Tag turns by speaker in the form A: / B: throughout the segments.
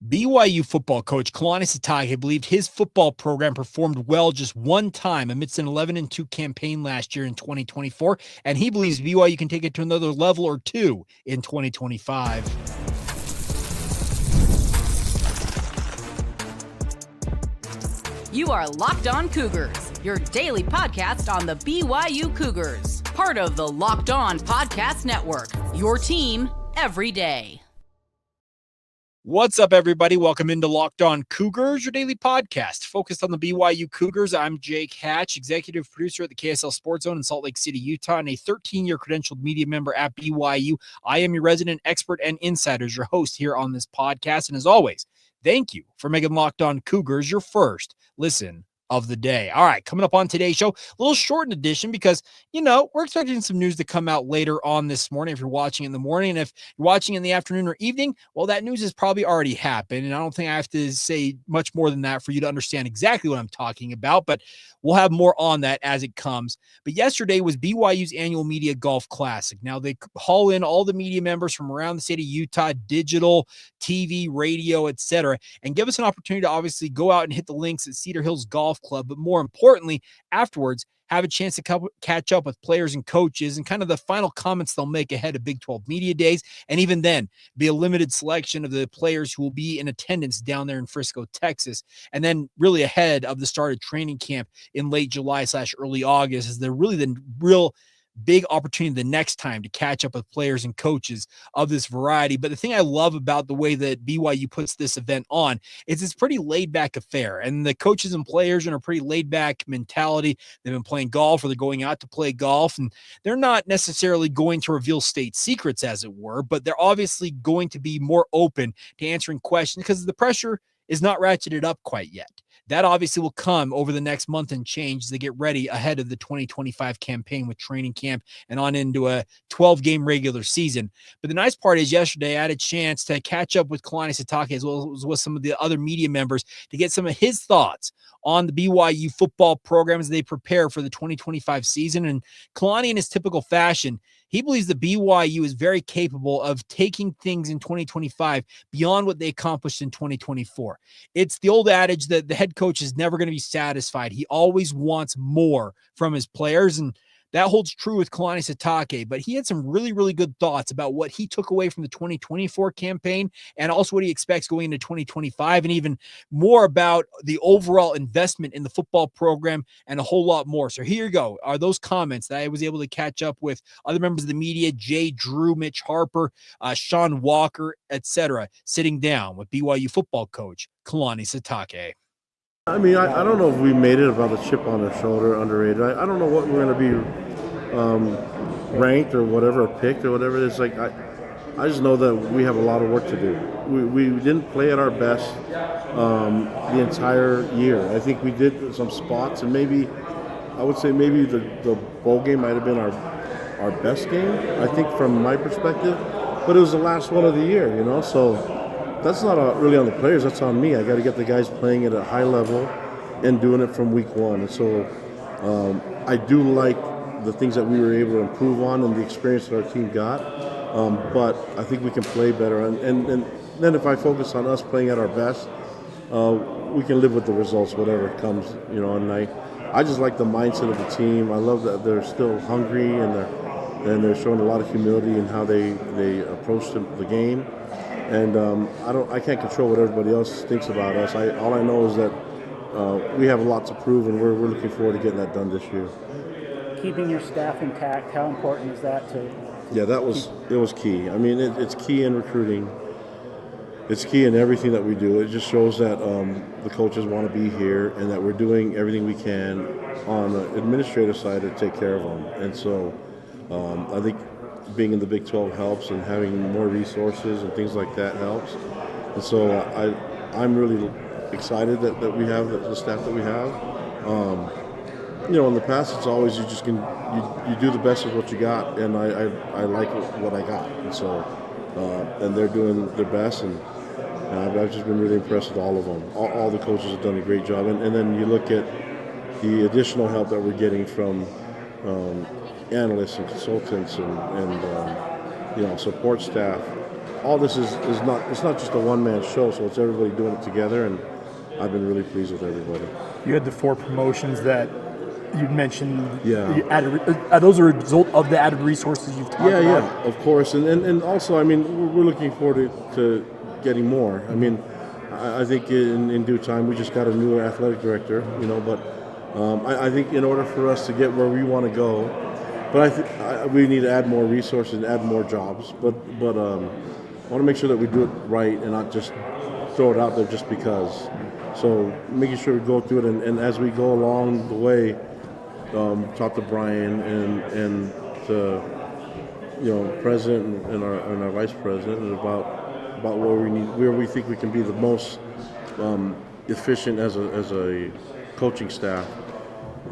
A: BYU football coach Kalani Sitake believed his football program performed well just one time amidst an 11-2 campaign last year in 2024, and he believes BYU can take it to another level or two in 2025.
B: You are Locked On Cougars, your daily podcast on the BYU Cougars, part of the Locked On Podcast Network, your team every day.
A: What's up, everybody? Welcome into Locked On Cougars, your daily podcast focused on the BYU Cougars. I'm Jake Hatch, executive producer at the KSL Sports Zone in Salt Lake City, Utah, and a 13-year credentialed media member at BYU. I am your resident expert and insider, your host here on this podcast. And as always, thank you for making Locked On Cougars your first listen of the day. All right, coming up on today's show, a little shortened edition because, we're expecting some news to come out later on this morning if you're watching in the morning. And if you're watching in the afternoon or evening, well, that news has probably already happened. And I don't think I have to say much more than that for you to understand exactly what I'm talking about, but we'll have more on that as it comes. But yesterday was BYU's annual Media Golf Classic. Now, they haul in all the media members from around the state of Utah, digital, TV, radio, etc., and give us an opportunity to obviously go out and hit the links at Cedar Hills Golf Club, but more importantly, afterwards, have a chance to catch up with players and coaches and kind of the final comments they'll make ahead of Big 12 Media Days. And even then, be a limited selection of the players who will be in attendance down there in Frisco, Texas. And then really ahead of the start of training camp in late July/early August, as they're really the real big opportunity the next time to catch up with players and coaches of this variety. But the thing I love about the way that BYU puts this event on is it's pretty laid back affair, and the coaches and players are in a pretty laid back mentality. They've been playing golf, or they're going out to play golf, and they're not necessarily going to reveal state secrets, as it were, but they're obviously going to be more open to answering questions because the pressure is not ratcheted up quite yet. That obviously will come over the next month and change as they get ready ahead of the 2025 campaign with training camp and on into a 12-game regular season. But the nice part is yesterday I had a chance to catch up with Kalani Sitake as well as with some of the other media members to get some of his thoughts on the BYU football program as they prepare for the 2025 season. And Kalani, in his typical fashion, he believes that BYU is very capable of taking things in 2025 beyond what they accomplished in 2024. It's the old adage that the head coach is never going to be satisfied. He always wants more from his players, and that holds true with Kalani Sitake. But he had some really, really good thoughts about what he took away from the 2024 campaign and also what he expects going into 2025, and even more about the overall investment in the football program and a whole lot more. So here you go. Are those comments that I was able to catch up with other members of the media, Jay Drew, Mitch Harper, Sean Walker, etc., sitting down with BYU football coach Kalani Sitake.
C: I mean, I don't know if we made it about the chip on our shoulder, underrated. I don't know what we're going to be ranked or whatever, or picked or whatever. It's like I just know that we have a lot of work to do. We didn't play at our best the entire year. I think we did some spots, and maybe I would say maybe the bowl game might have been our best game, I think, from my perspective. But it was the last one of the year, so. That's not really on the players. That's on me. I got to get the guys playing at a high level and doing it from week one. And so I do like the things that we were able to improve on and the experience that our team got. But I think we can play better. And then if I focus on us playing at our best, we can live with the results, whatever comes, on night. I just like the mindset of the team. I love that they're still hungry and they're showing a lot of humility in how they approach the game. And I can't control what everybody else thinks about us. All I know is that we have a lot to prove, and we're looking forward to getting that done this year.
D: Keeping your staff intact, how important is that to
C: Yeah, it was key. I mean, it's key in recruiting. It's key in everything that we do. It just shows that the coaches want to be here and that we're doing everything we can on the administrative side to take care of them. And so I think being in the Big 12 helps, and having more resources and things like that helps. And so I'm really excited that we have the staff that we have. In the past, it's always you do the best with what you got, and I like what I got. And so and they're doing their best, and I've just been really impressed with all of them. All the coaches have done a great job. And then you look at the additional help that we're getting from analysts and consultants and support staff. all this is not, it's not just a one-man show, so it's everybody doing it together, and I've been really pleased with everybody.
E: You had the 4 promotions that you mentioned.
C: Yeah.
E: You added, are those a result of the added resources you've talked about?
C: Yeah, of course. And also, I mean, we're looking forward to getting more. I mean, I think in due time, we just got a new athletic director, but I think in order for us to get where we want to go, but I think we need to add more resources and add more jobs. But I want to make sure that we do it right and not just throw it out there just because. So making sure we go through it, and as we go along the way, talk to Brian and the president and our vice president about where we think we can be the most efficient as a coaching staff,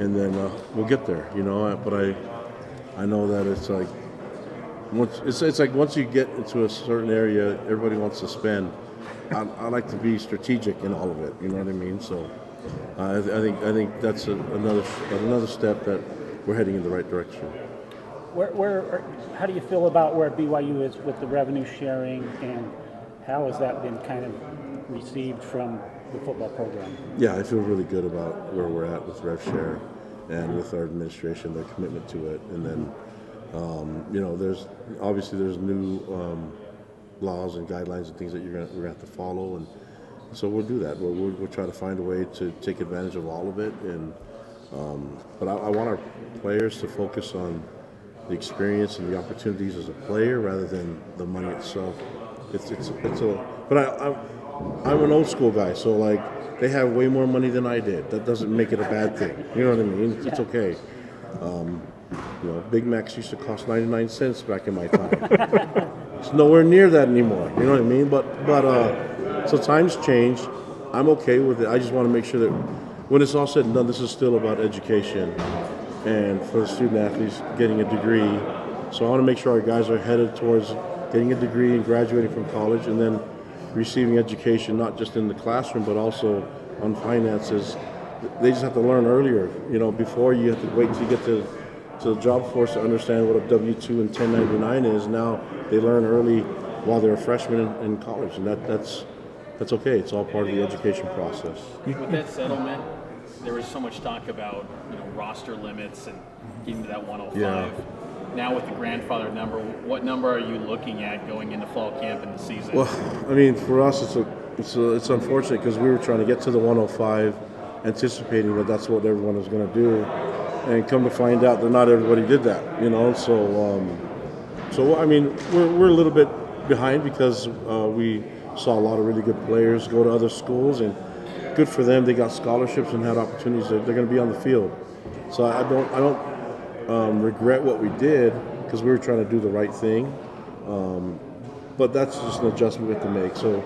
C: and then we'll get there. But I know that it's like once you get into a certain area, everybody wants to spend. I like to be strategic in all of it. You know what I mean? So I think that's another step that we're heading in the right direction.
D: How do you feel about where BYU is with the revenue sharing, and how has that been kind of received from the football program?
C: Yeah, I feel really good about where we're at with rev share and with our administration, their commitment to it, and then there's new laws and guidelines and things that we're gonna have to follow, and so we'll do that. We'll try to find a way to take advantage of all of it, and but I want our players to focus on the experience and the opportunities as a player rather than the money itself. But I'm an old school guy, so like they have way more money than I did. That doesn't make it a bad thing. You know what I mean? It's okay. Big Macs used to cost 99 cents back in my time. It's nowhere near that anymore. You know what I mean? But so times change. I'm okay with it. I just want to make sure that when it's all said and done, this is still about education and for the student athletes getting a degree. So I want to make sure our guys are headed towards getting a degree and graduating from college, and then receiving education not just in the classroom but also on finances. They just have to learn earlier. Before you have to wait till you get to the job force to understand what a W-2 and 1099 is. Now they learn early while they're a freshman in college, and that's okay. It's all part of the education process.
F: With that settlement, there was so much talk about roster limits and getting to that 105.
C: Yeah.
F: Now with the grandfather number, what number are you looking at going into fall camp in the season?
C: Well, I mean, for us, it's unfortunate because we were trying to get to the 105, anticipating that that's what everyone was going to do, and come to find out that not everybody did that. So I mean, we're a little bit behind because we saw a lot of really good players go to other schools, and good for them. They got scholarships and had opportunities. They're going to be on the field. So I don't regret what we did because we were trying to do the right thing. But that's just an adjustment we have to make. So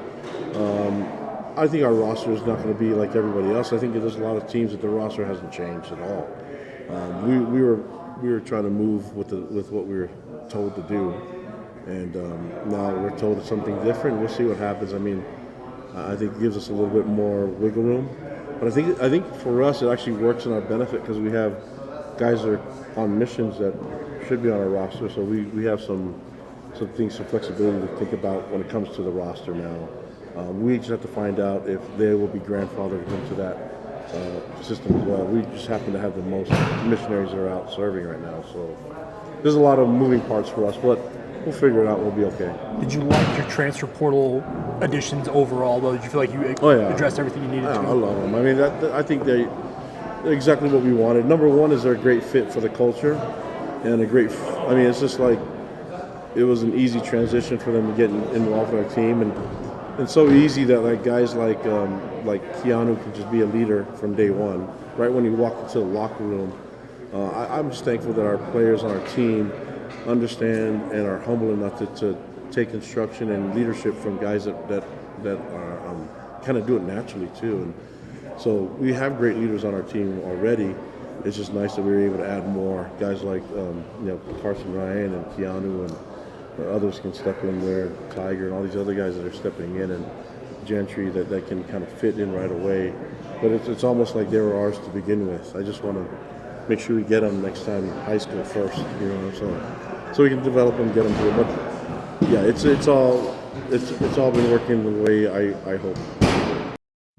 C: I think our roster is not going to be like everybody else. I think there's a lot of teams that the roster hasn't changed at all. We were trying to move with what we were told to do, and now we're told something different. We'll see what happens. I mean, I think it gives us a little bit more wiggle room, but I think for us it actually works in our benefit because we have guys that are on missions that should be on our roster. So we have some flexibility to think about when it comes to the roster now. We just have to find out if they will be grandfathered into that system as well. We just happen to have the most missionaries that are out serving right now, so there's a lot of moving parts for us, but we'll figure it out. We'll be okay.
E: Did you like your transfer portal additions overall, though? Did you feel like you addressed everything you needed to?
C: I love them. I mean, I think they're exactly what we wanted. Number one is they're a great fit for the culture, and it's just like it was an easy transition for them to get involved with our team, and so easy that like guys like Keanu can just be a leader from day one, right when you walk into the locker room. I'm just thankful that our players on our team understand and are humble enough to take instruction and leadership from guys that are kind of do it naturally too. And so we have great leaders on our team already. It's just nice that we were able to add more guys like Carson Ryan and Keanu, and others can step in there, Tiger and all these other guys that are stepping in, and Gentry that can kind of fit in right away. But it's almost like they were ours to begin with. I just want to make sure we get them next time in high school first, so we can develop them, get them here. But yeah, it's all it's all been working the way I hope.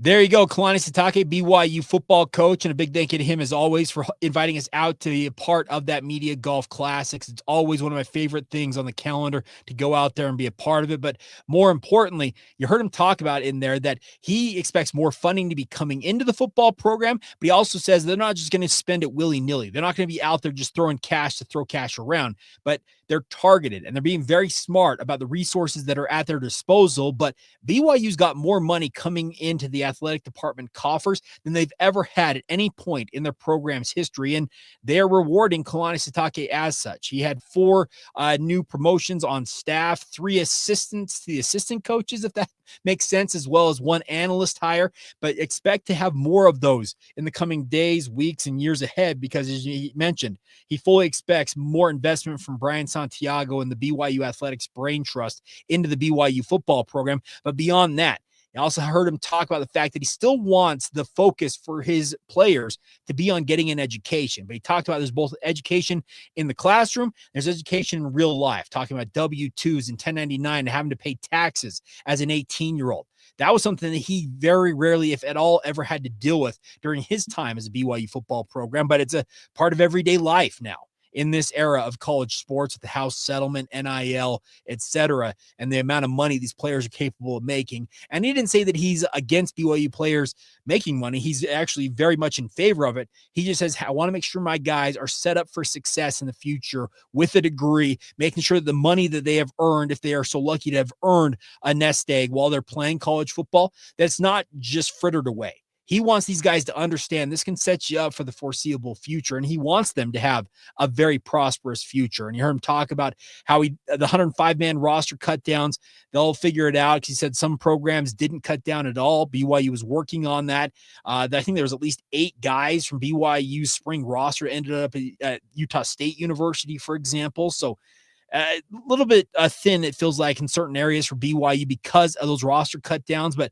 A: There you go, Kalani Sitake, BYU football coach, and a big thank you to him, as always, for inviting us out to be a part of that Media Golf Classics. It's always one of my favorite things on the calendar to go out there and be a part of it. But more importantly, you heard him talk about in there that he expects more funding to be coming into the football program, but he also says they're not just going to spend it willy-nilly. They're not going to be out there just throwing cash to throw cash around, but they're targeted, and they're being very smart about the resources that are at their disposal. But BYU's got more money coming into the athletic department coffers than they've ever had at any point in their program's history, and they're rewarding Kalani Sitake as such. He had 4 new promotions on staff, 3 assistants to the assistant coaches, if that makes sense, as well as 1 analyst hire, but expect to have more of those in the coming days, weeks, and years ahead, because as you mentioned, he fully expects more investment from Brian Santiago and the BYU Athletics Brain Trust into the BYU football program. But beyond that, I also heard him talk about the fact that he still wants the focus for his players to be on getting an education. But he talked about there's both education in the classroom, there's education in real life, talking about W-2s and 1099 and having to pay taxes as an 18-year-old. That was something that he very rarely, if at all, ever had to deal with during his time as a BYU football program, but it's a part of everyday life now in this era of college sports with the house settlement, NIL, etc., and the amount of money these players are capable of making. And he didn't say that he's against BYU players making money. He's actually very much in favor of it. He just says, I want to make sure my guys are set up for success in the future with a degree, making sure that the money that they have earned, if they are so lucky to have earned a nest egg while they're playing college football, that's not just frittered away. He wants these guys to understand this can set you up for the foreseeable future, and he wants them to have a very prosperous future. And you heard him talk about how the 105-man roster cut downs, they'll figure it out. He said some programs didn't cut down at all. BYU was working on that. I think there was at least 8 guys from BYU's spring roster ended up at Utah State University, for example. So a little bit thin, it feels like, in certain areas for BYU because of those roster cut downs. But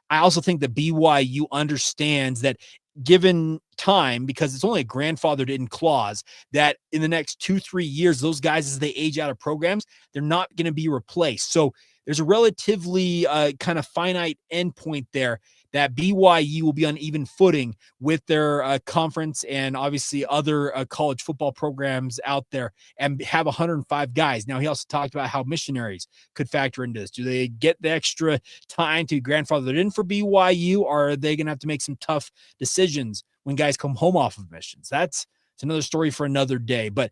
A: I also think that BYU understands that given time, because it's only a grandfathered in clause, that in the next 2-3 years, those guys, as they age out of programs, they're not going to be replaced. So there's a relatively kind of finite endpoint there that BYU will be on even footing with their conference and obviously other college football programs out there and have 105 guys. Now, he also talked about how missionaries could factor into this. Do they get the extra time to grandfather it in for BYU, or are they going to have to make some tough decisions when guys come home off of missions? It's another story for another day. But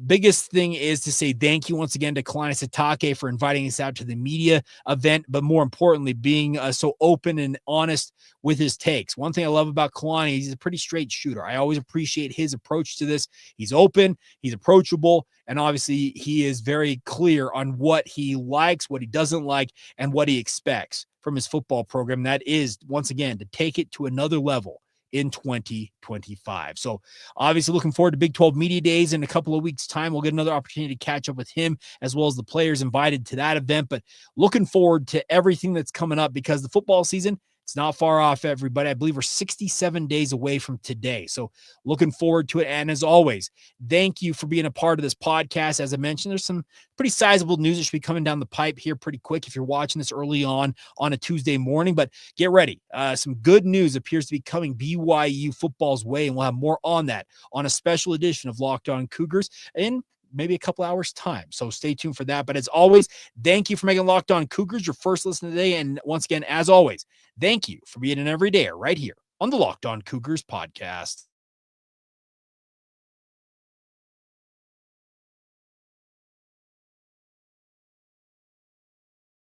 A: biggest thing is to say thank you once again to Kalani Sitake for inviting us out to the media event, but more importantly, being so open and honest with his takes. One thing I love about Kalani, he's a pretty straight shooter. I always appreciate his approach to this. He's open, he's approachable, and obviously he is very clear on what he likes, what he doesn't like, and what he expects from his football program. That is, once again, to take it to another level in 2025. So obviously looking forward to Big 12 Media Days in a couple of weeks' time. We'll get another opportunity to catch up with him as well as the players invited to that event. But looking forward to everything that's coming up because the football season, it's not far off, everybody. I believe we're 67 days away from today. So looking forward to it. And as always, thank you for being a part of this podcast. As I mentioned, there's some pretty sizable news that should be coming down the pipe here pretty quick if you're watching this early on a Tuesday morning. But get ready. Some good news appears to be coming BYU football's way, and we'll have more on that on a special edition of Locked On Cougars in maybe a couple hours time. So stay tuned for that. But as always, thank you for making Locked On Cougars your first listen today. And once again, as always, thank you for being an everydayer right here on the Locked On Cougars podcast.